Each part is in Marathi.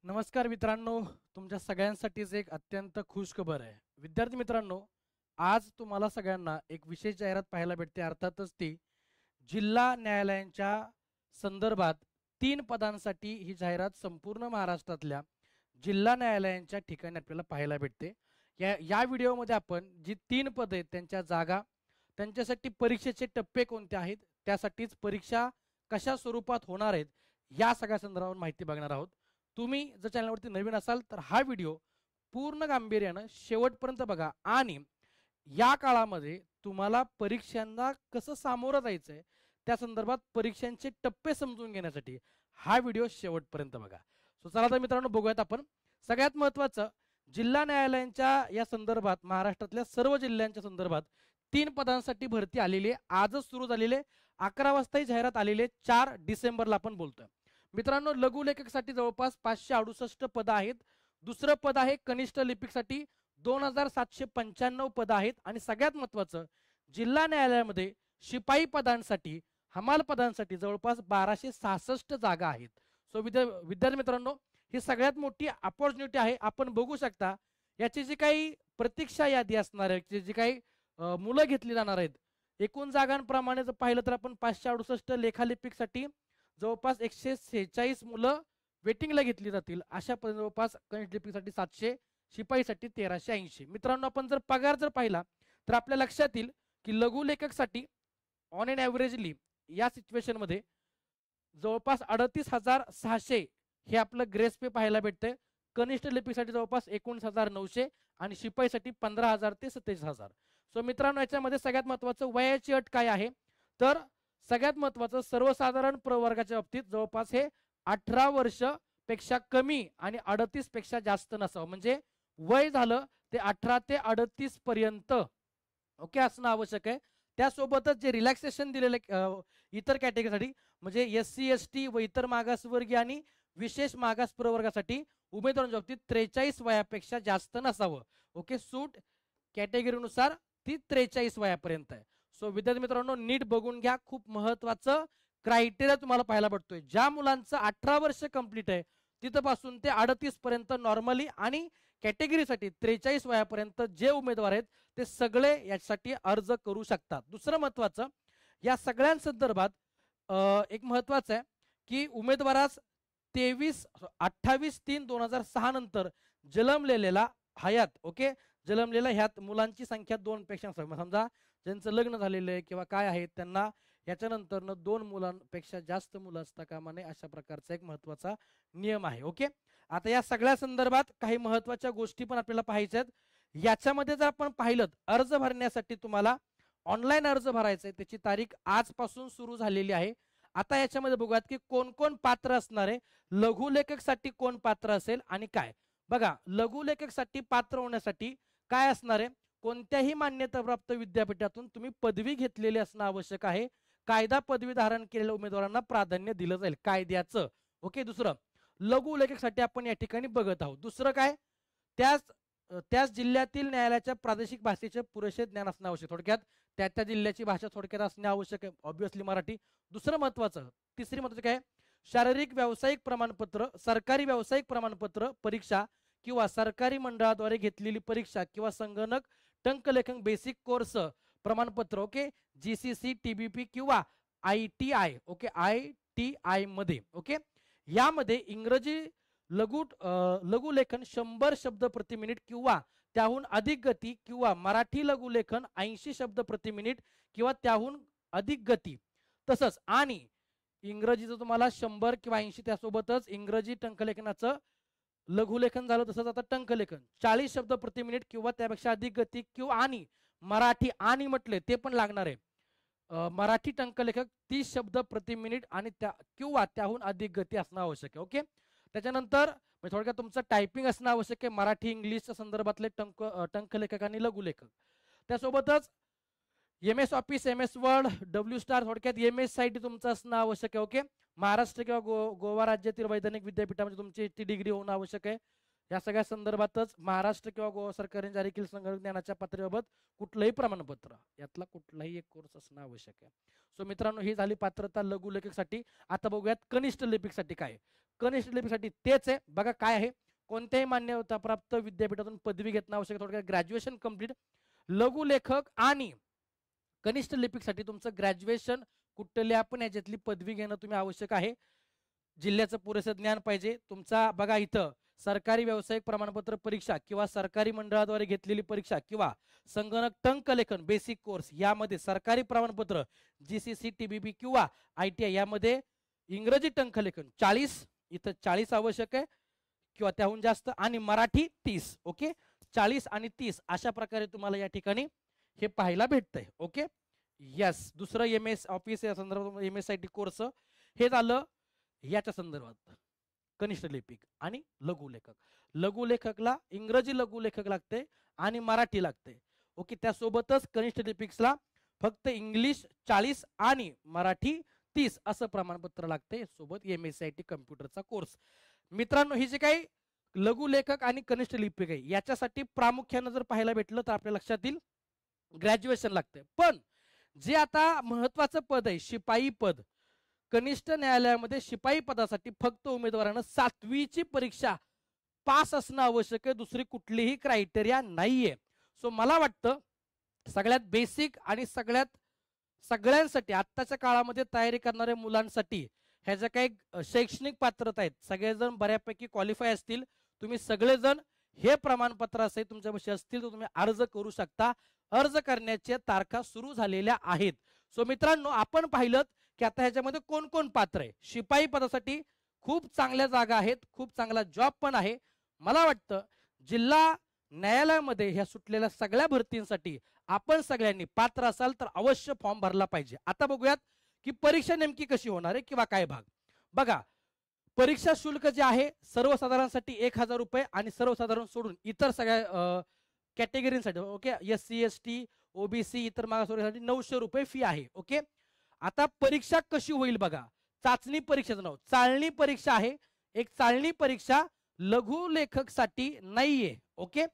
नमस्कार मित्रांनो, तुमच्या सगळ्यांसाठीच एक अत्यंत खुश खबर आहे. विद्यार्थी मित्रांनो, आज तुम्हाला सगळ्यांना एक विशेष जाहिरात पाहायला भेटते. अर्थातच ती जिल्हा न्यायालयांच्या संदर्भात 3 पदांसाठी ही जाहिरात संपूर्ण महाराष्ट्रातल्या जिल्हा न्यायालयांच्या ठिकाणी आपल्याला पाहायला भेटते. या व्हिडिओमध्ये आपण जी 3 पदे आहेत, त्यांच्या जागा, त्यांच्यासाठी परीक्षेचे टप्पे कोणते आहेत, त्यासाठीच परीक्षा कशा स्वरूपात होणार आहेत, या सगळ्या संदर्भावर माहिती बघणार आहोत. तुम्ही जर चॅनलवरती नवीन असाल तर हा व्हिडिओ पूर्ण गांभीर्यानं शेवटपर्यंत बघा आणि या काळामध्ये तुम्हाला परीक्षांना कसं सामोरं जायचंय त्या संदर्भात परीक्षांचे टप्पे समजून घेण्यासाठी हा व्हिडिओ शेवटपर्यंत बघा. सो चला तर मित्रांनो, बघूयात आपण. सगळ्यात महत्त्वाचं, जिल्हा न्यायालयांच्या या संदर्भात महाराष्ट्रातल्या सर्व जिल्ह्यांच्या संदर्भात 3 पदांसाठी भरती आलेली आहे. आजच सुरू झालेली आहे. 11 वाजता ही जाहिरात आलेली आहे. 4 डिसेंबरला आपण बोलतोय. मित्रांनो, लघुलेखकसाठी जवळपास 568 पदं आहेत. दुसरं पद आहे कनिष्ठ लिपिकसाठी 2795 पदं आहेत. आणि सगळ्यात महत्त्वाचं, जिल्हा न्यायालयामध्ये शिपाई पदांसाठी, हमाल पदांसाठी जवळपास 1266 जागा आहेत. सो विद्यार्थी मित्रांनो, ही सगळ्यात मोठी अपॉर्च्युनिटी आहे. आपण बघू शकता याची जी काही प्रतीक्षा यादी असणार आहे, जी काही मुलं घेतली जाणार आहेत, एकूण जागांप्रमाणे जर पाहिलं तर आपण 568 लेखालिपिकसाठी जवळपास 146 मुलं वेटिंगला घेतली जातील. अशा जवळपास कनिष्ठ लिपिकसाठी 700, शिपाईसाठी 1380. मित्रांनो, आपण जर पगार जर पाहिला तर आपल्या लक्षात येईल की लघुलेखकसाठी ऑन एन ॲव्हरेजली या सिच्युएशनमध्ये जवळपास 38,600 हे आपलं ग्रेस पे पाहायला भेटतंय. कनिष्ठ लिपिकसाठी जवळपास 19,900 आणि शिपाईसाठी 15,000 ते 27,000. सो मित्रांनो, याच्यामध्ये सगळ्यात महत्त्वाचं वयाची अट काय आहे तर सगळ्यात महत्त्वाचं, सर्वसाधारण प्रवर्गाच्या बाबतीत जवळपास हे 18 वर्ष पेक्षा कमी आणि 38 पेक्षा जास्त नसावं. म्हणजे वय झालं ते 18 ते 38 पर्यंत ओके असणं आवश्यक आहे. त्यासोबतच जे रिलॅक्सेशन दिलेले इतर कॅटेगरीसाठी म्हणजे SC ST व इतर मागासवर्गीय आणि विशेष मागास प्रवर्गासाठी उमेदवारांच्या बाबतीत 43 वयापेक्षा जास्त नसावं. ओके, सूट कॅटेगरीनुसार ती 43 वयापर्यंत आहे. सो विद्यार्थी मित्रांनो, नीट बघून घ्या. खूप महत्वाचं क्रायटेरिया तुम्हाला पाहायला पडतोय. ज्या मुलांचं 18 वर्ष कंप्लीट आहे तिथपासून ते 38 पर्यंत नॉर्मली आणि कॅटेगरीसाठी 43 वयापर्यंत जे उमेदवार आहेत ते सगळे यासाठी अर्ज करू शकतात. दुसरं महत्वाचं, या सगळ्यांसंदर्भात एक महत्वाचं आहे की उमेदवारास 28/3/2006 नंतर जन्मलेला हयात, ओके, जन्मलेल्या ह्यात मुलांची संख्या 2 पेक्षा नसावी. समजा ज्यांचं लग्न झालेलं आहे किंवा काय आहे त्यांना याच्यानंतर 2 मुलांपेक्षा जास्त मुलं असता कामा नये, अशा प्रकारचा एक महत्वाचा नियम आहे. ओके, आता या सगळ्या संदर्भात काही महत्वाच्या गोष्टी पण आपल्याला पाहायच्या आहेत. याच्यामध्ये जर आपण पाहिलं, अर्ज भरण्यासाठी तुम्हाला ऑनलाईन अर्ज भरायचा आहे, त्याची तारीख आजपासून सुरू झालेली आहे. आता याच्यामध्ये बघूयात की कोण कोण पात्र असणार आहे. लघुलेखकसाठी कोण पात्र असेल आणि काय. बघा, लघुलेखकसाठी पात्र होण्यासाठी काय असणार आहे, कोणत्याही मान्यताप्राप्त विद्यापीठातून तुम्ही पदवी घेतलेली असणं आवश्यक आहे. कायदा पदवी धारण केलेल्या उमेदवारांना प्राधान्य दिलं जाईल कायद्याचं. ओके, दुसरं, लघुलेखकसाठी आपण या ठिकाणी बघत आहोत. दुसरं काय, त्याच जिल्ह्यातील न्यायालयाच्या प्रादेशिक भाषेचे पुरेसे ज्ञान असणं आवश्यक. थोडक्यात त्या जिल्ह्याची भाषा थोडक्यात असणे आवश्यक आहे, ऑब्व्हियसली मराठी. दुसरं महत्वाचं, तिसरी महत्वाचं काय, शारीरिक व्यावसायिक प्रमाणपत्र, सरकारी व्यावसायिक प्रमाणपत्र परीक्षा किंवा सरकारी मंडळाद्वारे घेतलेली परीक्षा किंवा संगणक टंकलेखन बेसिक कोर्स प्रमाणपत्र, ओके, GCC TBP किंवा ITI, ओके, ITI मध्ये. ओके, यामध्ये इंग्रजी लघुलेखन 100 शब्द प्रति मिनिट किंवा त्याहून अधिक गती किंवा मराठी लघुलेखन 80 शब्द प्रति मिनिट किंवा त्याहून अधिक गती. तसंच आणि इंग्रजीचं तुम्हाला 100 किंवा 80, त्यासोबतच इंग्रजी टंकलेखनाचं लघुलेखन झालं. तसंच आता टंकलेखन 40 शब्द प्रति मिनिट किंवा त्यापेक्षा अधिक गती किंवा आणि मराठी आणि म्हटले ते पण लागणार आहे. मराठी टंकलेखक 30 शब्द प्रति मिनिट आणि किंवा त्याहून अधिक गती असणं आवश्यक आहे. ओके, त्याच्यानंतर थोडक्यात तुमचं टायपिंग असणं आवश्यक आहे, मराठी इंग्लिशच्या संदर्भातले टंकलेखक आणि लघुलेखक. त्यासोबतच MS office, MS word, W star, थोडक्यात MS साठी तुमचं असणं आवश्यक आहे. ओके, महाराष्ट्र किंवा गोवा राज्यातील वैधानिक विद्यापीठामध्ये तुमची ती डिग्री होणं आवश्यक आहे. या सगळ्या संदर्भातच महाराष्ट्र किंवा गोवा सरकारने जारी केलेल्या संगणक ज्ञानाच्या पात्रतेबाबत कुठलंही प्रमाणपत्र, यातला कुठलाही एक कोर्स असणं आवश्यक आहे. सो मित्रांनो, ही झाली पात्रता लघुलेखकसाठी. आता बघूयात कनिष्ठ लिपिकसाठी काय. कनिष्ठ लिपीसाठी तेच आहे बघा काय आहे, कोणत्याही मान्यता प्राप्त विद्यापीठातून पदवी घेणं आवश्यक, थोडक्यात ग्रॅज्युएशन कंप्लीट. लघुलेखक आणि कनिष्ठ लिपिकसाठी तुमचं ग्रॅज्युएशन कुठल्या पण याच्यातली पदवी घेणं तुम्ही आवश्यक आहे. जिल्ह्याचं पुरेसं ज्ञान पाहिजे तुमचा. बघा इथं सरकारी व्यावसायिक प्रमाणपत्र परीक्षा किंवा सरकारी मंडळाद्वारे घेतलेली परीक्षा किंवा संगणक टंकलेखन बेसिक कोर्स यामध्ये सरकारी प्रमाणपत्र GCC TBB किंवा ITI यामध्ये इंग्रजी टंकलेखन 40, इथं 40 आवश्यक आहे किंवा त्याहून जास्त, आणि मराठी 30. ओके, 40 आणि 30 अशा प्रकारे तुम्हाला या ठिकाणी हे पाहायला भेटतंय. Okay yes. दुसरं MS ऑफिस या संदर्भात MSIT कोर्स हे झालं याच्या संदर्भात. कनिष्ठ लिपिक आणि लघुलेखक. लघुलेखकला इंग्रजी लघुलेखक लागते आणि मराठी लागते. ओके, त्यासोबतच कनिष्ठ लिपिक्सला फक्त इंग्लिश 40 आणि मराठी 30 असं प्रमाणपत्र लागते, सोबत MSIT कम्प्युटरचा कोर्स. मित्रांनो, ही जे काही लघुलेखक आणि कनिष्ठ लिपिक आहे याच्यासाठी प्रामुख्याने जर पाहायला भेटलं तर आपल्या लक्षात येईल ग्रॅज्युएशन लागते. पण जे आता महत्वाचं पद आहे शिपाई पद, कनिष्ठ न्यायालयामध्ये शिपाई पदासाठी फक्त उमेदवारांना 7वीची परीक्षा पास असणं आवश्यक आहे, दुसरी कुठलीही क्रायटेरिया नाहीये. सो मला वाटतं सगळ्यात बेसिक आणि सगळ्यांसाठी आत्ताच्या काळामध्ये तयारी करणाऱ्या मुलांसाठी ह्या ज्या काही शैक्षणिक पात्रता आहेत सगळेजण बऱ्यापैकी क्वालिफाय असतील. तुम्ही सगळेजण हे प्रमाणपत्र असे तुमच्यापाशी असतील तर तुम्ही अर्ज करू शकता. अर्ज करण्याच्या तारखा सुरू झालेल्या आहेत. सो मित्रांनो, आपण पाहिलं की आता ह्याच्यामध्ये कोण कोण पात्र आहे. शिपाई पदासाठी खूप चांगल्या जागा आहेत, खूप चांगला जॉब पण आहे. मला वाटतं जिल्हा न्यायालयामध्ये ह्या सुटलेल्या सगळ्या भरतींसाठी आपण सगळ्यांनी पात्र असाल तर अवश्य फॉर्म भरला पाहिजे. आता बघूयात की परीक्षा नेमकी कशी होणार आहे किंवा काय भाग. बघा, परीक्षा शुल्क जे आहे सर्वसाधारणसाठी 1000 रुपये आणि सर्वसाधारण सोडून इतर सगळ्या कॅटेगरीसाठी ओके SC ST OBC इतर मागासवर्गासाठी 900 रुपये फी आहे. ओके, आता परीक्षा कशी होईल बघा. चाचणी परीक्षेचं नाव चाळणी परीक्षा आहे. एक चाळणी परीक्षा लघुलेखकसाठी नाहीये. ओके,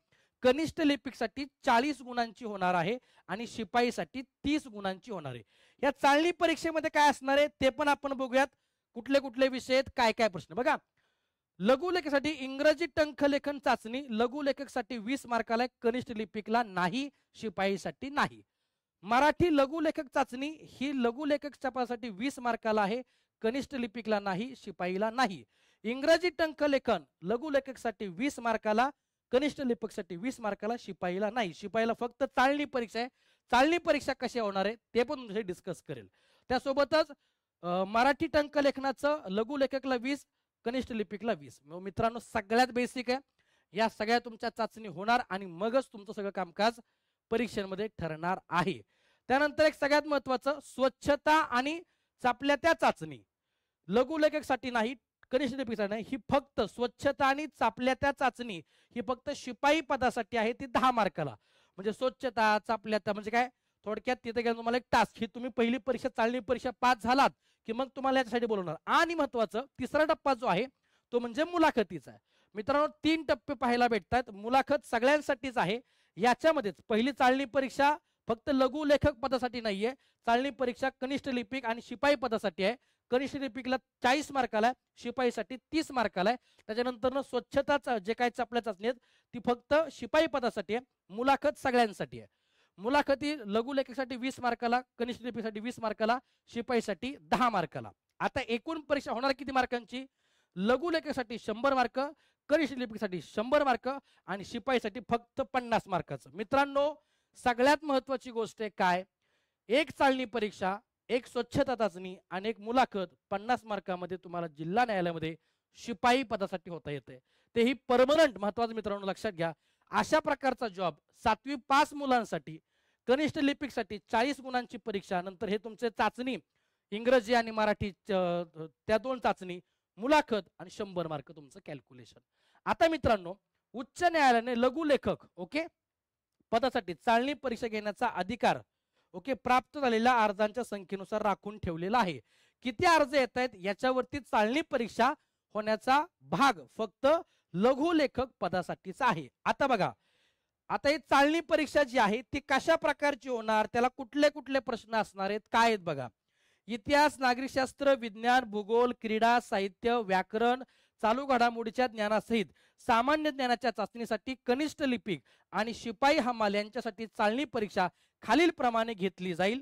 कनिष्ठ लिपिकसाठी 40 गुणांची होणार आहे आणि शिपाईसाठी 30 गुणांची होणार आहे. या चाळणी परीक्षेमध्ये काय असणार आहे ते पण आपण बघूयात. कुठले कुठले विषय आहेत, काय काय प्रश्न. बघा, लघुलेखकासाठी इंग्रजी टंकलेखन चाचणी लघुलेखकसाठी 20 मार्काला, कनिष्ठ लिपिकला नाही, शिपाईसाठी नाही. मराठी लघुलेखक चाचणी ही लघुलेखक छपासाठी 20 मार्काला आहे, कनिष्ठ लिपिकला नाही, शिपाईला नाही. इंग्रजी टंकलेखन लघुलेखकसाठी 20 मार्काला, कनिष्ठ लिपिकसाठी 20 मार्काला, शिपाईला नाही. शिपाईला फक्त चाळणी परीक्षा आहे. चाळणी परीक्षा कशी होणार आहे ते पण डिस्कस करेल. त्यासोबतच मराठी टंकलेखनाचं लघुलेखकला 20, कनिष्ठ लिपिकला 20. मित्रांनो, सगळ्यात बेसिक आहे. या सगळ्या तुमच्या चाचणी होणार आणि मगच तुमचं सगळं कामकाज परीक्षेमध्ये ठरणार आहे. त्यानंतर एक सगळ्यात महत्वाचं स्वच्छता आणि चापल्या त्या चाचणी लघुलेखकसाठी नाही, कनिष्ठ लिपिकसाठी नाही. ही फक्त स्वच्छता आणि चापल्या त्या चाचणी ही फक्त शिपाई पदासाठी आहे. ती 10 मार्काला. म्हणजे स्वच्छता चापल्या त्या म्हणजे काय, थोडक्यात तिथे गेलं तुम्हाला एक टास्क. ही तुम्ही पहिली परीक्षा चाळणी परीक्षा पास झालात की मग तुम्हाला याच्यासाठी बोलवणार. आणि महत्वाचं तिसरा टप्पा जो आहे तो म्हणजे मुलाखतीचा आहे. मित्रांनो, 3 टप्पे पाहायला भेटतात. मुलाखत सगळ्यांसाठीच आहे. याच्यामध्येच पहिली चाळणी परीक्षा फक्त लघुलेखक पदासाठी नाहीये. चाळणी परीक्षा कनिष्ठ लिपिक आणि शिपाई पदासाठी आहे. कनिष्ठ लिपिकला 40 मार्काला आहे, शिपाईसाठी 30 मार्काला आहे. त्याच्यानंतर स्वच्छता जे काय चापल्या चाचणी आहेत ती फक्त शिपाई पदासाठी आहे. मुलाखत सगळ्यांसाठी आहे. मुलाखती लघुलेखकासाठी 20 मार्काला, कनिष्ठ लिपिकसाठी 20 मार्काला, शिपाईसाठी 10 मार्काला. आता एकूण परीक्षा होणार किती मार्कांची? लघुलेखकासाठी 100 मार्क, कनिष्ठ लिपिकसाठी 100 मार्क आणि शिपाईसाठी फक्त 50 मार्काचं. मित्रांनो, सगळ्यात महत्वाची गोष्ट आहे काय, एक चाळणी परीक्षा, एक स्वच्छता चाचणी आणि एक मुलाखत 50 मार्कामध्ये तुम्हाला जिल्हा न्यायालयामध्ये शिपाई पदासाठी होता येते. तेही परमनंट. महत्वाचं मित्रांनो लक्षात घ्या, अशा प्रकारचा जॉब 7वी पास मुलांसाठी, कनिष्ठ लिपिकसाठी 40 गुणांची परीक्षा, नंतर हे तुमचे चाचणी इंग्रजी आणि मराठी त्या 2 चाचणी, मुलाखत आणि 100 मार्क तुमचं कॅल्क्युलेशन. आता मित्रांनो, उच्च न्यायालयाने लघुलेखक ओके पदासाठी चाळणी परीक्षा घेण्याचा अधिकार ओके प्राप्त झालेल्या अर्जांच्या संख्येनुसार राखून ठेवलेला आहे. किती अर्ज येत आहेत याच्यावरती चाळणी परीक्षा होण्याचा भाग फक्त लघुलेखक पदासाठीच आहे. आता बघा, आता ही चाळणी परीक्षा जी आहे ती कशा प्रकारची होणार, त्याला कुठले कुठले प्रश्न असणार आहेत, काय आहेत बघा. इतिहास, नागरिकशास्त्र, विज्ञान, भूगोल, क्रीडा, साहित्य, व्याकरण, चालू घडामोडीच्या ज्ञानासहित सामान्य ज्ञानाच्या चाचणीसाठी कनिष्ठ लिपिक आणि शिपाई हमाल यांच्यासाठी चालणी परीक्षा खालील प्रमाणे घेतली जाईल.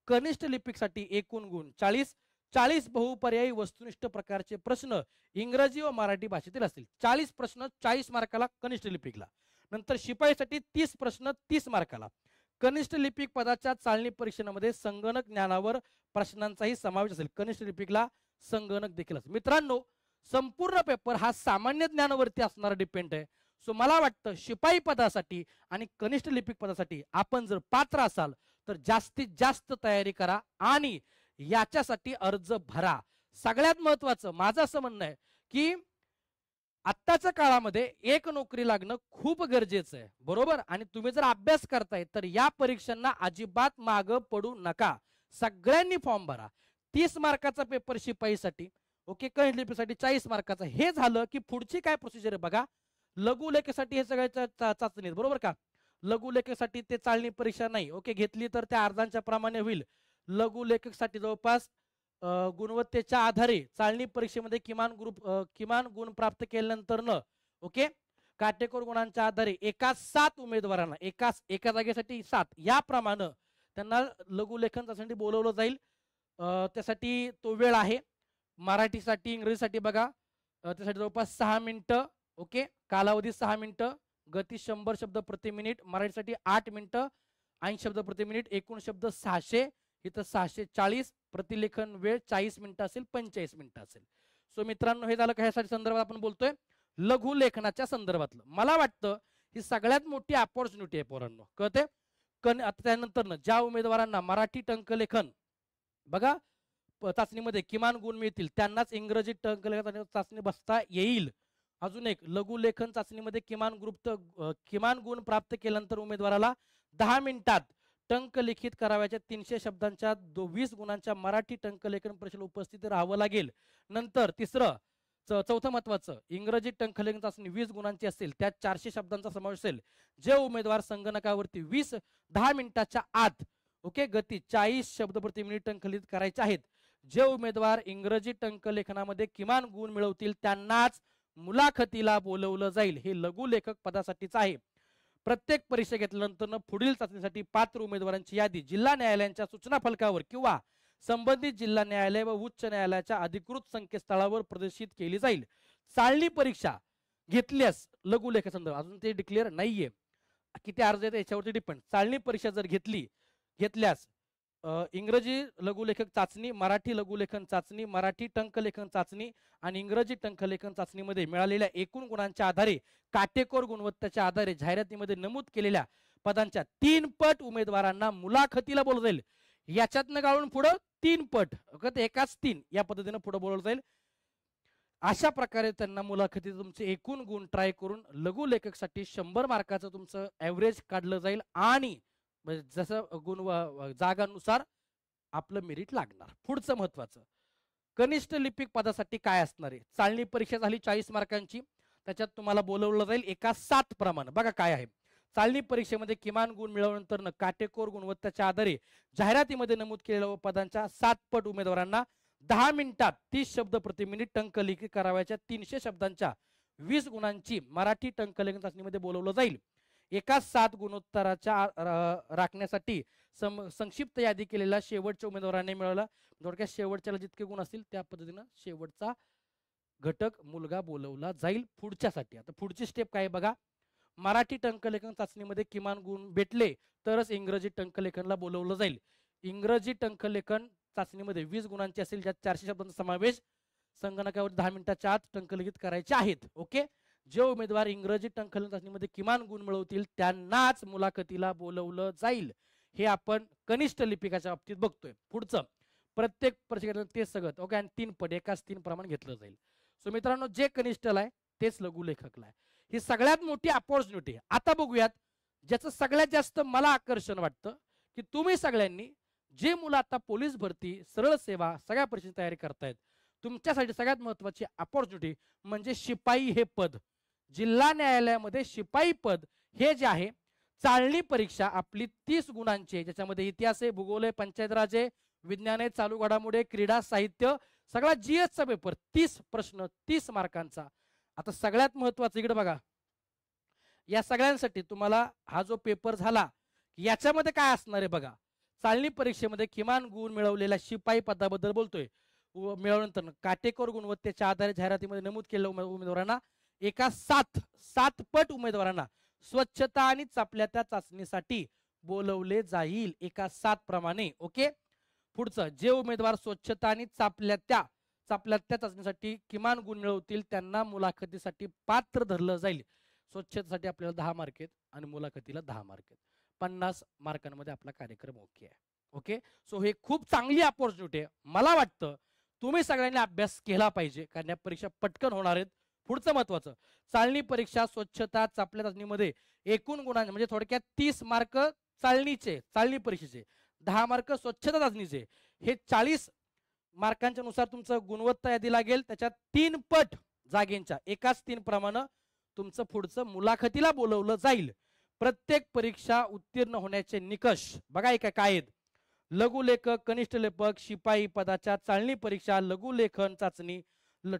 कनिष्ठ लिपिकसाठी एकूण गुण 40, 40 बहुपर्यायी वस्तुनिष्ठ प्रकारचे प्रश्न इंग्रजी व मराठी भाषेतील असतील. 40 प्रश्न 40 मार्काला कनिष्ठ लिपिकला. नंतर शिपाईसाठी 30 प्रश्न 30 मार्काला. कनिष्ठ लिपिक पदाच्या चालणी परीक्षेमध्ये संगणक ज्ञानावर प्रश्नांचाही समावेश असेल. कनिष्ठ लिपिकला संगणक देखील असेल. मित्रांनो, संपूर्ण पेपर हा सामान्य ज्ञानावरती असणारा डिपेंड आहे. सो मला वाटतं शिपाई पदासाठी आणि कनिष्ठ लिपिक पदासाठी आपण जर पात्र असाल तर जास्तीत जास्त तयारी करा आणि याच्यासाठी अर्ज भरा. सगळ्यात महत्वाचं माझं असं म्हणणं आहे की आत्ताच्या काळामध्ये एक नोकरी लागणं खूप गरजेचं आहे, बरोबर. आणि तुम्ही जर अभ्यास करताय तर या परीक्षांना अजिबात मागं पडू नका. सगळ्यांनी फॉर्म भरा. 30 मार्काचा पेपर शिपाईसाठी, ओके. कनिष्ठ लिपिकसाठी 40 मार्काचा. हे झालं की पुढची काय प्रोसिजर आहे बघा. लघुलेखेसाठी हे सगळ्या चाचणी, बरोबर का. लघुलेखेसाठी ते चालणी परीक्षा नाही, ओके. घेतली तर त्या अर्जांच्या प्रमाणे होईल. लघुलेखकसाठी जवळपास गुणवत्तेच्या आधारे चालणी परीक्षेमध्ये किमान गुण प्राप्त केल्यानंतर ओके, काटेकोर गुणांच्या आधारे एका 7 उमेदवारांना एका जागेसाठी 7 याप्रमाणे त्यांना लघुलेखन चाचणी बोलवलं जाईल. त्यासाठी तो वेळ आहे. मराठीसाठी इंग्रजीसाठी बघा त्यासाठी जवळपास 6 मिनिटं, ओके. कालावधी 6 मिनिटं, गती 100 शब्द प्रति मिनिट. मराठीसाठी 8 मिनिटं 80 शब्द प्रति मिनिट. एकूण शब्द 600, इथं 640. प्रतिलेखन वेळ 40 मिनिटं असेल, 45 मिनिटं असेल. सो मित्रांनो, हे झालं कशासाठी संदर्भात आपण बोलतोय, लघुलेखनाच्या संदर्भातलं. मला वाटतं ही सगळ्यात मोठी अपॉर्च्युनिटी आहे पोरांनो, कळते. आता त्यानंतर ज्या उमेदवारांना मराठी टंकलेखन बघा चाचणीमध्ये किमान गुण मिळतील त्यांनाच इंग्रजी टंकलेखन चाचणी बसता येईल. अजून एक, लघुलेखन चाचणीमध्ये किमान गुण प्राप्त केल्यानंतर उमेदवाराला 10 मिनिटात टंकलिखित करावयाच्या 300 शब्दांच्या 20 गुणांच्या मराठी टंकलेखन परीक्षेला उपस्थित राहावं लागेल. नंतर चौथं महत्वाचं, इंग्रजी टंकलेखन चाचणी 20 गुणांची असेल, त्यात 400 शब्दांचा समावेश असेल. जे उमेदवार संगणकावरती 10 मिनिटाच्या आत, ओके, गती 40 शब्द प्रति मिनिट टंकलित करायचे आहेत. जे उमेदवार इंग्रजी टंकलेखनामध्ये किमान गुण मिळवतील त्यांनाच मुलाखतीला बोलवलं जाईल. हे लघुलेखक पदासाठीच आहे. प्रत्येक परीक्षा घेतल्यानंतर पुढील चाचणीसाठी पात्र उमेदवारांची यादी जिल्हा न्यायालयांच्या सूचना फलकावर किंवा संबंधित जिल्हा न्यायालय व उच्च न्यायालयाच्या अधिकृत संकेतस्थळावर प्रदर्शित केली जाईल. चालणी परीक्षा घेतल्यास लघुलेखा संदर्भात अजून ते डिक्लेअर नाहीये, किती अर्ज आहेत याच्यावरती डिपेंड. चालणी परीक्षा जर घेतल्यास इंग्रजी लघुलेखक चाचणी, मराठी लघुलेखन चाचणी, मराठी टंकलेखन चाचणी आणि इंग्रजी टंकलेखन चाचणीमध्ये मिळालेल्या एकूण गुणांच्या आधारे काटेकोर गुणवत्तेच्या आधारे जाहिरातीमध्ये नमूद केलेल्या पदांच्या 3 पट उमेदवारांना मुलाखतीला बोलवलं जाईल. याच्यातनं गाळून पुढं 3 पट, एकाच 3 या पद्धतीने पुढे बोलवलं जाईल. अशा प्रकारे त्यांना मुलाखतीत तुमचे एकूण गुण ट्राय करून लघुलेखकसाठी 100 मार्काचं तुमचं ऍव्हरेज काढलं जाईल आणि जसं गुण जागानुसार आपलं मेरिट लागणार. पुढचं महत्वाचं, कनिष्ठ लिपिक पदासाठी काय असणार आहे. चालणी परीक्षा झाली 40 मार्कांची, त्याच्यात तुम्हाला बोलवलं जाईल एका 7 प्रमाणे. बघा काय आहे. चालणी परीक्षेमध्ये किमान गुण मिळवल्यानंतर काटेकोर गुणवत्तेच्या आधारे जाहिरातीमध्ये नमूद केलेल्या पदांच्या 7 पट उमेदवारांना 10 मिनिटात 30 शब्द प्रति मिनिट टंकलिखित करावयाच्या 300 शब्दांच्या 20 गुणांची मराठी टंकलेखन चाचणीमध्ये बोलवलं जाईल. एका 7 गुणोत्तराच्या राखण्यासाठी संक्षिप्त यादी केलेल्या शेवटच्या उमेदवारांनी मिळवला. थोडक्यात शेवटच्याला जितके गुण असतील त्या पद्धतीनं शेवटचा घटक मुलगा बोलवला जाईल पुढच्यासाठी. आता पुढची स्टेप काय बघा. मराठी टंकलेखन चाचणीमध्ये किमान गुण भेटले तरच इंग्रजी टंकलेखनला बोलवलं जाईल. इंग्रजी टंकलेखन चाचणीमध्ये 20 गुणांची असेल, ज्यात 400 शब्दांचा समावेश. संगणकावर 10 मिनिटाच्या आत टंकलिखित करायचे आहेत, ओके. जे उमेदवार इंग्रजी टंकलेखन चाचणीमध्ये किमान गुण मिळवतील त्यांनाच मुलाखतीला बोलवलं जाईल. हे आपण कनिष्ठ लिपिकाच्या बाबतीत बघतोय. पुढचं, प्रत्येक परीक्षेत तेच सगळं, ओके. आणि 3 पट एकाच 3 प्रमाणे घेतलं जाईल. सो मित्रांनो, जे कनिष्ठला आहे तेच लघुलेखकला आहे. ही सगळ्यात मोठी अपॉर्च्युनिटी आहे. आता बघूयात ज्याचं सगळ्यात जास्त मला आकर्षण वाटतं की तुम्ही सगळ्यांनी जे मुलं आता पोलीस भरती, सरळ सेवा सगळ्या परीक्षेची तयारी करतायत, तुमच्यासाठी सगळ्यात महत्वाची अपॉर्च्युनिटी म्हणजे शिपाई हे पद. जिल्हा न्यायालयामध्ये शिपाई पद हे जे आहे, चालणी परीक्षा आपली 30 गुणांची, ज्याच्यामध्ये इतिहास आहे, भूगोल आहे, पंचायत राज आहे, विज्ञान आहे, चालू घडामोडी, क्रीडा, साहित्य, सगळा जीएसचा पेपर, 30 प्रश्न 30 मार्कांचा. आता सगळ्यात महत्वाचं इकडे बघा, या सगळ्यांसाठी तुम्हाला हा जो पेपर झाला याच्यामध्ये काय असणार आहे बघा. चालणी परीक्षेमध्ये किमान गुण मिळवलेल्या शिपाई पदाबद्दल बोलतोय. मिळवल्यानंतर काटेकोर गुणवत्तेच्या आधारे जाहिरातीमध्ये नमूद केलेल्या उमेदवारांना एका 7 पट उमेदवारांना स्वच्छता आणि चापल्यात्या चाचणीसाठी बोलवले जाईल, एका 7 प्रमाणे. ओके. पुढचं, जे उमेदवार स्वच्छता आणि चापल्यात्या चाचणीसाठी किमान गुण मिळवतील त्यांना मुलाखतीसाठी पात्र धरलं जाईल. स्वच्छतेसाठी आपल्याला 10 मार्क आहेत आणि मुलाखतीला 10 मार्क आहेत. 50 मार्कांमध्ये आपला कार्यक्रम ओके आहे. ओके. सो हे खूप चांगली अपॉर्च्युनिटी आहे. मला वाटतं तुम्ही सगळ्यांनी अभ्यास केला पाहिजे, कारण या परीक्षा पटकन होणार आहेत. पुढचं महत्वाचं, चालणी परीक्षा स्वच्छता चापल्या चाचणीमध्ये एकूण गुणांचे म्हणजे थोडक्यात 30 मार्क चालणी परीक्षेचे, 10 मार्क स्वच्छता चाचणीचे, हे 40 मार्कांच्या नुसार तुमचं गुणवत्ता यादी लागेल. त्याच्यात 3 पट जागेंच्या एकाच 3 प्रमाणे तुमचं पुढचं मुलाखतीला बोलवलं जाईल. प्रत्येक परीक्षा उत्तीर्ण होण्याचे निकष बघा काय आहेत. लघुलेखक, कनिष्ठ लेखक, शिपाई पदाच्या चालणी परीक्षा, लघुलेखन चाचणी,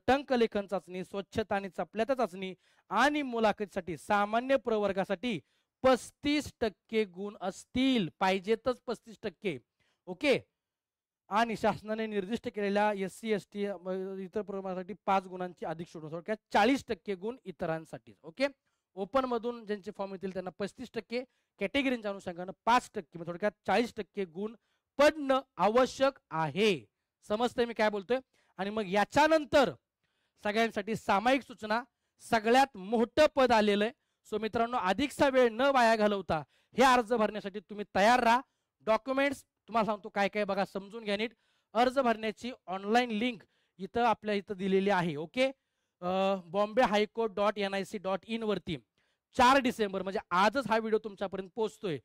टंकलेखन चाचणी, स्वच्छता आणि चापल्यात्या चाचणी आणि मुलाखतीसाठी सामान्य प्रवर्गासाठी 35% गुण असतील, पाहिजेतच 35%. ओके. आणि शासनाने निर्दिष्ट केलेल्या SC ST इतर प्रवर्गासाठी 5 गुणांची अधिक शोधून थोडक्यात 40% गुण इतरांसाठी. ओके. ओपन मधून ज्यांचे फॉर्म येतील त्यांना 35%, कॅटेगरीच्या अनुषंगाने 5%, थोडक्यात 40% गुण पडणं आवश्यक आहे. समजतंय मी काय बोलतोय. आणि मग याच्यानंतर सगळ्यांसाठी सामायिक सूचना, सगळ्यात मोठं पद आलेलं आहे. सो मित्रांनो, अधिकचा वेळ न वाया घालवता हे अर्ज भरण्यासाठी तुम्ही तयार राहा. डॉक्युमेंट्स तुम्हाला सांगतो काय काय बघा, समजून घ्या नीट. अर्ज भरण्याची ऑनलाईन लिंक इथं आपल्या इथं दिलेली आहे. ओके. bombay.highcourt.nic.in वरती 4 डिसेंबर म्हणजे आजच हा व्हिडिओ तुमच्यापर्यंत पोहोचतोय.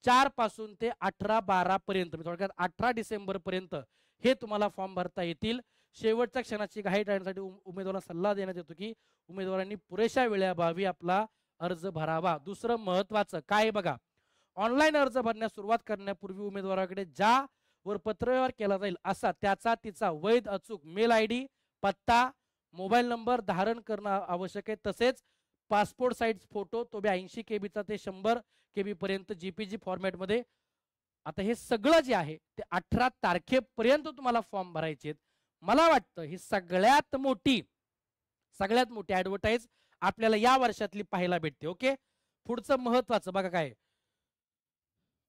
4 पासून ते 18-12 पर्यंत, थोडक्यात 18 डिसेंबर पर्यंत हे तुम्हाला फॉर्म भरता येतील. शेवटच्या क्षणाची घाई टाळण्यासाठी उमेदवारांना सल्ला देण्यात येतो की उमेदवारांनी पुरेशा वेळाभावी आपला अर्ज भरावा. दुसरं महत्वाचं काय बघा, ऑनलाईन अर्ज भरण्यास सुरुवात करण्यापूर्वी उमेदवाराकडे ज्यावर पत्रव्यवहार केला जाईल असा त्याचा तिचा वैध अचूक मेल ID, पत्ता, मोबाईल नंबर धारण करणं आवश्यक आहे. तसेच पासपोर्ट साईज फोटो, तो 80 KB ते 100 KB पर्यंत GPG फॉर्मॅटमध्ये. आता हे सगळं जे आहे ते 18 तारखेपर्यंत तुम्हाला फॉर्म भरायचे आहेत. मला वाटतं ही सगळ्यात मोठी ऍडव्हर्टाईज आपल्याला या वर्षातली पाहायला भेटते. ओके. पुढचं महत्वाचं बघा काय,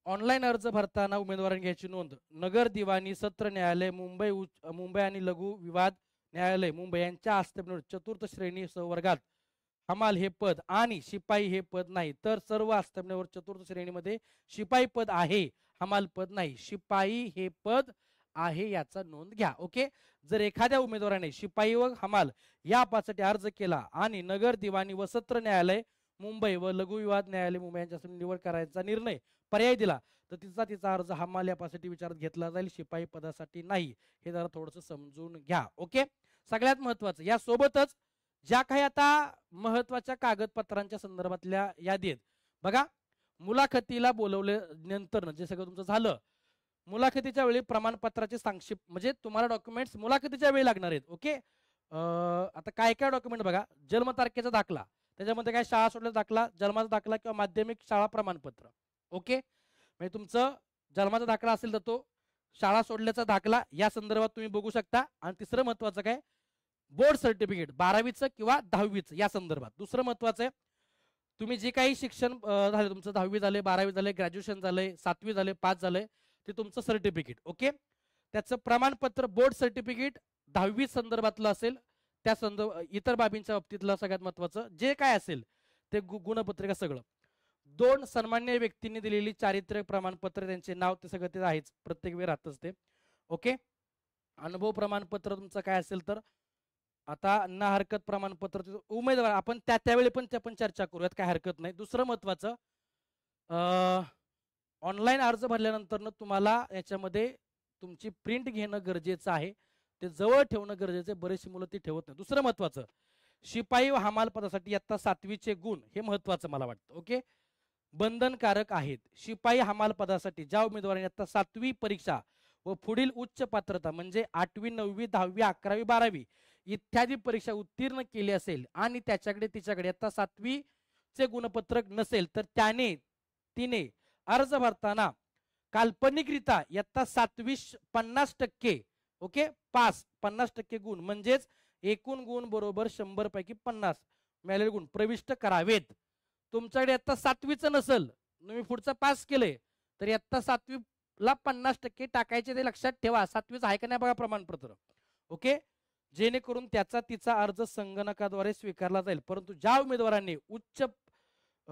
ऑनलाईन अर्ज भरताना उमेदवारांनी घ्यायची नोंद. नगर दिवाणी सत्र न्यायालय मुंबई आणि लघु विवाद न्यायालय मुंबई यांच्या आस्थापनेवर 4th श्रेणी संवर्गात हमाल हे पद आणि शिपाई हे पद नाही, तर सर्व आस्थापनेवर 4th श्रेणीमध्ये शिपाई पद आहे, हमाल पद नाही. शिपाई हे पद आहे याचा नोंद घ्या. ओके. जर एखाद्या उमेदवाराने शिपाई व हमाल या पदासाठी अर्ज केला आणि नगर दिवाणी व सत्र न्यायालय मुंबई व लघु विवाद न्यायालय मुंबई यांच्या निवड करायचा निर्णय पर्याय दिला तर तिचा अर्ज हमाल या पदासाठी विचारात घेतला जाईल, शिपाई पदासाठी नाही. हे जरा थोडंसं समजून घ्या. ओके. सगळ्यात महत्वाचं यासोबतच ज्या काही आता महत्वाच्या कागदपत्रांच्या संदर्भातल्या यादी आहेत बघा. मुलाखतीला बोलवल्यानंतर जे सगळं तुमचं झालं, मुलाखतीच्या वेळी प्रमाणपत्राचे संक्षिप्त म्हणजे तुम्हाला डॉक्युमेंट्स मुलाखतीच्या वेळी लागणार आहेत. ओके. आता काय काय डॉक्युमेंट बघा, जन्मतारखेचा दाखला, त्याच्यामध्ये काय शाळा सोडल्याचा दाखला, जन्माचा दाखला किंवा माध्यमिक शाळा प्रमाणपत्र. ओके. म्हणजे तुमचं जन्माचा दाखला असेल तर तो, शाळा सोडल्याचा दाखला या संदर्भात तुम्ही बघू शकता. आणि तिसरं महत्वाचं काय, बोर्ड सर्टिफिकेट 12वीचं किंवा 10वीचं या संदर्भात. दुसरं महत्वाचं आहे, तुम्ही जे काही शिक्षण झाले तुमचं 10वी झाले, 12वी झाले, ग्रॅज्युएशन झाले, 7वी झाले, 5 झाले, ते तुमचं सर्टिफिकेट. ओके. त्याचं प्रमाणपत्र बोर्ड सर्टिफिकेट 10वी संदर्भातलं असेल, त्या इतर बाबींच्या बाबतीतलं सगळ्यात महत्वाचं जे काय असेल ते गुणपत्रिका सगळं. 2 सन्मान्य व्यक्तींनी दिलेली चारित्र्य प्रमाणपत्र, त्यांचे नाव ते सगळं ते आहेच, प्रत्येक वेळी राहतच ते. ओके. अनुभव प्रमाणपत्र तुमचं काय असेल तर आता ना हरकत प्रमाणपत्र उमेदवार आपण त्यावेळी पण चर्चा करूयात, काय हरकत नाही. दुसरं महत्वाचं, ऑनलाईन अर्ज भरल्यानंतर तुम्हाला याच्यामध्ये तुमची प्रिंट घेणं गरजेचं आहे, ते जवळ ठेवणं गरजेचं आहे. बरेचशी मुलं ती ठेवत नाही. दुसरं महत्वाचं, शिपाई व हमाल पदासाठी इयत्ता 7वीचे गुण हे महत्वाचं मला वाटतं. ओके. बंधनकारक आहेत. शिपाई हमाल पदासाठी ज्या उमेदवारांनी इयत्ता 7वी परीक्षा व पुढील उच्च पात्रता म्हणजे 8वी 9वी 10वी 11वी 12वी इत्यादी परीक्षा उत्तीर्ण केली असेल आणि त्याच्याकडे तिच्याकडे आता 7वीचे गुणपत्रक नसेल तर तिने अर्ज भरताना काल्पनिकरित्या इयत्ता 7वी 50% ओके पास 50% गुण म्हणजेच एकूण गुण बरोबर 100 पैकी 50 मिळालेले गुण प्रविष्ट करावेत. तुमच्याकडे इयत्ता 7वीच नसेल, तुम्ही पुढचं पास केले तर इयत्ता 7वीला 50% टाकायचे ते लक्षात ठेवा. 7वीच आहे का नाही बघा प्रमाणपत्र. ओके, जेणेकरून त्याचा तिचा अर्ज संगणकाद्वारे स्वीकारला जाईल. परंतु ज्या उमेदवारांनी उच्च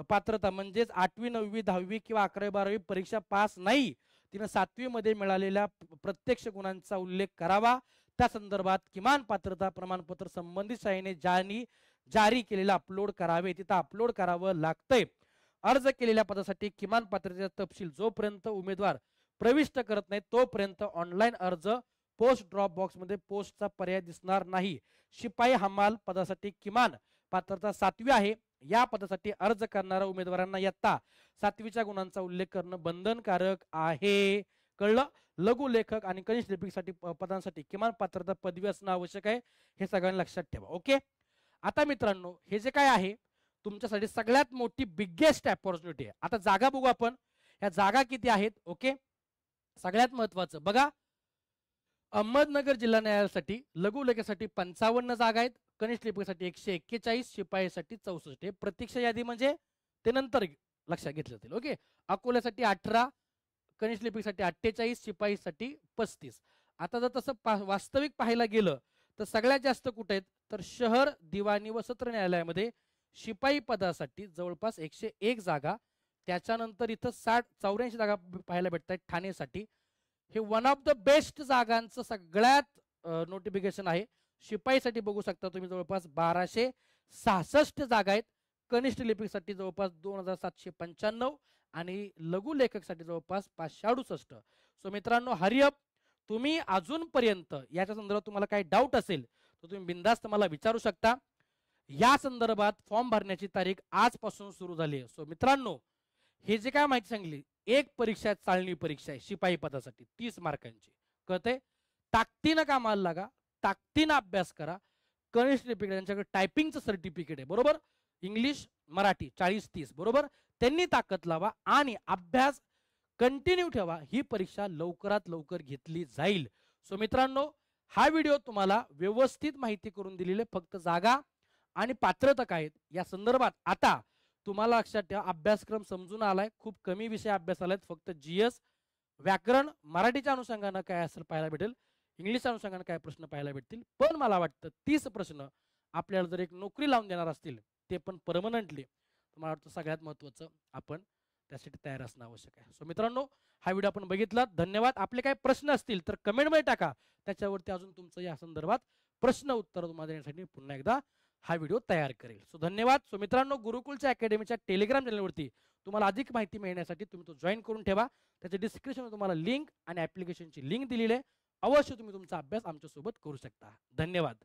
पात्रता म्हणजेच 8वी 9वी 10वी किंवा 11वी 12वी परीक्षा पास नाही, तिने 7वी मध्ये मिळालेल्या प्रत्यक्ष गुणांचा उल्लेख करावा. त्या संदर्भात किमान पात्रता प्रमाणपत्र संबंधित शाळेने जारी केलेला अपलोड करावे. तिथं अपलोड करावं लागतंय. अर्ज केलेल्या पदासाठी किमान पात्रतेचा तपशील जोपर्यंत उमेदवार प्रविष्ट करत नाही तोपर्यंत ऑनलाईन अर्ज पोस्ट ड्रॉप बॉक्स मध्ये पोस्टचा पर्याय दिसणार नाही. शिपाई हमाल पदासाठी किमान पात्रता 7वी आहे. या पदासाठी अर्ज करणाऱ्या उमेदवारांना इयत्ता 7वीच्या गुणांचा उल्लेख करणं बंधनकारक आहे. कळलं? लघु लेखक आणि कनिष्ठ लेखकासाठी पदांसाठी किमान पात्रता पदवी असणं आवश्यक आहे. हे सगळ्यांनी लक्षात ठेवा. ओके, आता मित्रांनो हे जे काय आहे तुमच्यासाठी सगळ्यात मोठी बिगेस्ट अपॉर्च्युनिटी आहे. आता जागा बघू आपण, ह्या जागा किती आहेत. ओके, सगळ्यात महत्वाचं बघा, अहमदनगर जिल्हा न्यायालयासाठी लघु लेखकासाठी 55 जागा आहेत, कनिष्ठ लेखकासाठी 141, शिपाईसाठी 64. हे प्रतीक्षा यादी म्हणजे ते नंतर लक्षात घेतले जातील. ओके, अकोल्यासाठी 18, कनिष्ठ लेखकासाठी 48, शिपाईसाठी 35. आता जर तसं वास्तविक पाहायला गेलं तर सगळ्यात जास्त कुठे आहेत तर शहर दिवाणी व सत्र न्यायालयामध्ये शिपाई पदासाठी जवळपास 101 जागा. त्याच्यानंतर इथं 84 जागा पाहायला भेटतात ठाणेसाठी. हे वन ऑफ द बेस्ट जागांचं सगळ्यात नोटिफिकेशन आहे. शिपाईसाठी बघू शकता तुम्ही जवळपास 1266 जागा आहेत, कनिष्ठ लिपिकसाठी जवळपास 2795 आणि लघु लेखकसाठी जवळपास 568. सो मित्रांनो हरिअप, तुम्ही अजूनपर्यंत याच्या संदर्भात तुम्हाला काही डाऊट असेल तर तुम्ही बिंदास्त मला विचारू शकता. या संदर्भात फॉर्म भरण्याची तारीख आजपासून सुरू झाली आहे. सो मित्रांनो हे जे काय माहिती सांगली, एक परीक्षा चालणी परीक्षा आहे शिपाई पदासाठी 30 मार्कांची. कळते? ताकदीनं कामाला लागा, ताकदीनं अभ्यास करा. कनिष्ठ लिपिक त्यांच्याकडे टायपिंगचं सर्टिफिकेट आहे बरोबर, इंग्लिश मराठी 40-30 बरोबर, त्यांनी ताकद लावा आणि अभ्यास कंटिन्यू ठेवा. ही परीक्षा लवकरात लवकर घेतली जाईल. सो मित्रांनो हा व्हिडिओ तुम्हाला व्यवस्थित माहिती करून दिलेली, फक्त जागा आणि पात्रता काय या संदर्भात आता तुम्हाला लक्षात ठेवा. अभ्यासक्रम समजून आलाय, खूप कमी विषय अभ्यास आलायत, फक्त जीएस व्याकरण मराठीच्या अनुषंगाने काय असेल पाहायला भेटेल, इंग्लिशच्या अनुषंगाने काय प्रश्न पाहायला भेटतील. पण मला वाटतं 30 प्रश्न आपल्याला जर एक नोकरी लावून देणार असतील ते पण परमनंटली, मला वाटतं सगळ्यात महत्त्वाचं आपण त्यासाठी तयार असणं आवश्यक आहे. सो मित्रांनो हा व्हिडिओ आपण बघितला, धन्यवाद. आपले काही प्रश्न असतील तर कमेंटमध्ये टाका, त्याच्यावरती अजून तुमचं या संदर्भात प्रश्न उत्तर तुम्हाला देण्यासाठी पुन्हा एकदा हा व्हिडिओ तयार करेल. सो धन्यवाद. सो मित्रांनो गुरुकुलच्या अकॅडमीच्या टेलिग्राम चॅनलवरती तुम्हाला अधिक माहिती मिळण्यासाठी तुम्ही तो जॉईन करून ठेवा. त्याच्या डिस्क्रिप्शनमध्ये तुम्हाला लिंक आणि ऍप्लिकेशनची लिंक दिलेली आहे. अवश्य तुम्ही तुमचा अभ्यास आमच्यासोबत करू शकता. धन्यवाद.